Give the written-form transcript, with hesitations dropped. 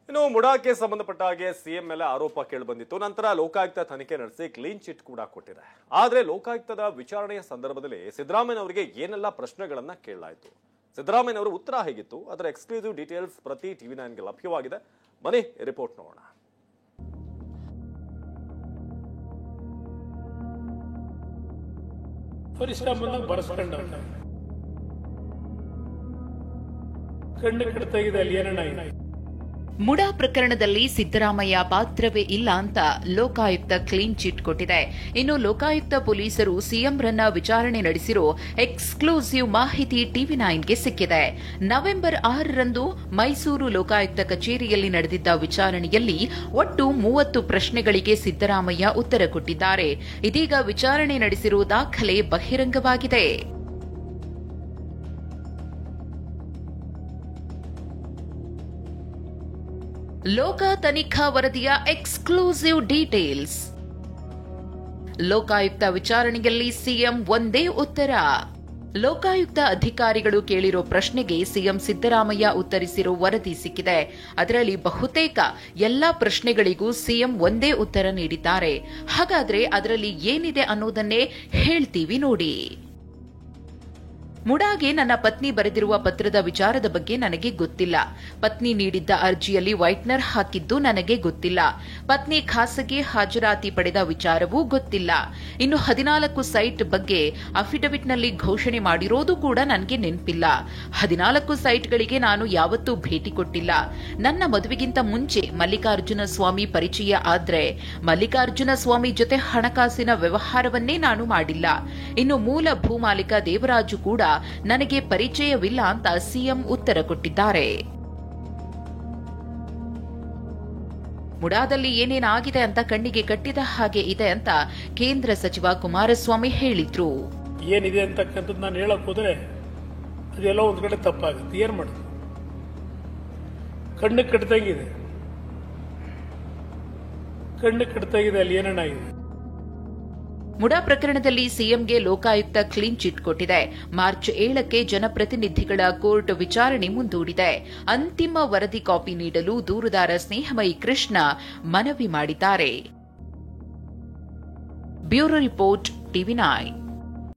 ಇನ್ನು ಮುಡಾಕ್ಕೆ ಸಂಬಂಧಪಟ್ಟ ಹಾಗೆ ಸಿಎಂ ಮೇಲೆ ಆರೋಪ ಕೇಳಿಬಂದಿತ್ತು. ನಂತರ ಲೋಕಾಯುಕ್ತ ತನಿಖೆ ನಡೆಸಿ ಕ್ಲೀನ್ ಚಿಟ್ ಕೂಡ ಕೊಟ್ಟಿದೆ. ಆದ್ರೆ ಲೋಕಾಯುಕ್ತದ ವಿಚಾರಣೆಯ ಸಂದರ್ಭದಲ್ಲಿ ಸಿದ್ದರಾಮಯ್ಯನವರಿಗೆ ಏನೆಲ್ಲ ಪ್ರಶ್ನೆಗಳನ್ನ ಕೇಳಲಾಯಿತು, ಸಿದ್ದರಾಮಯ್ಯನವರ ಉತ್ತರ ಹೇಗಿತ್ತು, ಅದರ ಎಕ್ಸ್ಕ್ಲೂಸಿವ್ ಡೀಟೇಲ್ಸ್ ಪ್ರತಿ TV9ಗೆ ಲಭ್ಯವಾಗಿದೆ. ಬನ್ನಿ ರಿಪೋರ್ಟ್ ನೋಡೋಣ. ಮುಡಾ ಪ್ರಕರಣದಲ್ಲಿ ಸಿದ್ದರಾಮಯ್ಯ ಪಾತ್ರವೇ ಇಲ್ಲ ಅಂತ ಲೋಕಾಯುಕ್ತ ಕ್ಲೀನ್ ಚಿಟ್ ಕೊಟ್ಟಿದೆ. ಇನ್ನು ಲೋಕಾಯುಕ್ತ ಪೊಲೀಸರು ಸಿಎಂರನ್ನ ವಿಚಾರಣೆ ನಡೆಸಿರೋ ಎಕ್ಸ್ಕ್ಲೂಸಿವ್ ಮಾಹಿತಿ TV9ಗೆ ಸಿಕ್ಕಿದೆ. ನವೆಂಬರ್ 6ರಂದು ಮೈಸೂರು ಲೋಕಾಯುಕ್ತ ಕಚೇರಿಯಲ್ಲಿ ನಡೆದಿದ್ದ ವಿಚಾರಣೆಯಲ್ಲಿ ಒಟ್ಟು 30 ಪ್ರಶ್ನೆಗಳಿಗೆ ಸಿದ್ದರಾಮಯ್ಯ ಉತ್ತರ ಕೊಟ್ಟಿದ್ದಾರೆ. ಇದೀಗ ವಿಚಾರಣೆ ನಡೆಸಿರುವ ದಾಖಲೆ ಬಹಿರಂಗವಾಗಿದೆ. ಲೋಕ ತನಿಖಾ ವರದಿಯ ಎಕ್ಸ್ಕ್ಲೂಸಿವ್ ಡೀಟೇಲ್ಸ್. ಲೋಕಾಯುಕ್ತ ವಿಚಾರಣೆಯಲ್ಲಿ ಸಿಎಂ ಒಂದೇ ಉತ್ತರ. ಲೋಕಾಯುಕ್ತ ಅಧಿಕಾರಿಗಳು ಕೇಳಿರೋ ಪ್ರಶ್ನೆಗೆ ಸಿಎಂ ಸಿದ್ದರಾಮಯ್ಯ ಉತ್ತರಿಸಿರೋ ವರದಿ ಸಿಕ್ಕಿದೆ. ಅದರಲ್ಲಿ ಬಹುತೇಕ ಎಲ್ಲಾ ಪ್ರಶ್ನೆಗಳಿಗೂ ಸಿಎಂ ಒಂದೇ ಉತ್ತರ ನೀಡಿದ್ದಾರೆ. ಹಾಗಾದ್ರೆ ಅದರಲ್ಲಿ ಏನಿದೆ ಅನ್ನೋದನ್ನೇ ಹೇಳ್ತೀವಿ ನೋಡಿ. ಮುಡಾಗೆ ನನ್ನ ಪತ್ನಿ ಬರೆದಿರುವ ಪತ್ರದ ವಿಚಾರದ ಬಗ್ಗೆ ನನಗೆ ಗೊತ್ತಿಲ್ಲ. ಪತ್ನಿ ನೀಡಿದ್ದ ಅರ್ಜಿಯಲ್ಲಿ ವೈಟ್ನರ್ ಹಾಕಿದ್ದು ನನಗೆ ಗೊತ್ತಿಲ್ಲ. ಪತ್ನಿ ಖಾಸಗಿ ಹಾಜರಾತಿ ಪಡೆದ ವಿಚಾರವೂ ಗೊತ್ತಿಲ್ಲ. ಇನ್ನು 14 ಸೈಟ್ ಬಗ್ಗೆ ಅಫಿಡವಿಟ್ನಲ್ಲಿ ಘೋಷಣೆ ಮಾಡಿರೋದು ಕೂಡ ನನಗೆ ನೆನಪಿಲ್ಲ. 14 ಸೈಟ್ಗಳಿಗೆ ನಾನು ಯಾವತ್ತೂ ಭೇಟಿ ಕೊಟ್ಟಿಲ್ಲ. ನನ್ನ ಮದುವೆಗಿಂತ ಮುಂಚೆ ಮಲ್ಲಿಕಾರ್ಜುನ ಸ್ವಾಮಿ ಪರಿಚಯ ಆದ್ರೆ ಮಲ್ಲಿಕಾರ್ಜುನ ಸ್ವಾಮಿ ಜೊತೆ ಹಣಕಾಸಿನ ವ್ಯವಹಾರವನ್ನೇ ನಾನು ಮಾಡಿಲ್ಲ. ಇನ್ನು ಮೂಲ ಭೂಮಾಲೀಕ ದೇವರಾಜು ಕೂಡ ನನಗೆ ಪರಿಚಯವಿಲ್ಲ ಅಂತ ಸಿಎಂ ಉತ್ತರ ಕೊಟ್ಟಿದ್ದಾರೆ. ಮುಡಾದಲ್ಲಿ ಏನೇನಾಗಿದೆ ಅಂತ ಕಣ್ಣಿಗೆ ಕಟ್ಟಿದ ಹಾಗೆ ಇದೆ ಅಂತ ಕೇಂದ್ರ ಸಚಿವ ಕುಮಾರಸ್ವಾಮಿ ಹೇಳಿದ್ರು. ಏನಿದೆ ಅಂತಕ್ಕಂಥದ್ದು ನಾನು ಹೇಳಕ್ ಹೋದ್ರೆ ಅದೆಲ್ಲ ಒಂದ್ ಕಡೆ ತಪ್ಪಾಗುತ್ತೆ. ಏನ್ ಮಾಡುದು, ಕಣ್ಣು ಕಟ್ಟಾಗಿದೆ, ಅಲ್ಲಿ ಏನೇನಾಗಿದೆ. ಮುಡಾ ಪ್ರಕರಣದಲ್ಲಿ ಸಿಎಂಗೆ ಲೋಕಾಯುಕ್ತ ಕ್ಲೀನ್ ಚಿಟ್ ಕೊಟ್ಟಿದೆ. ಮಾರ್ಚ್ 7ಕ್ಕೆ ಜನಪ್ರತಿನಿಧಿಗಳ ಕೋರ್ಟ್ ವಿಚಾರಣೆ ಮುಂದೂಡಿದೆ. ಅಂತಿಮ ವರದಿ ಕಾಪಿ ನೀಡಲು ದೂರುದಾರ ಸ್ನೇಹಮಯಿ ಕೃಷ್ಣ ಮನವಿ ಮಾಡಿದ್ದಾರೆ. Bureau report TV9.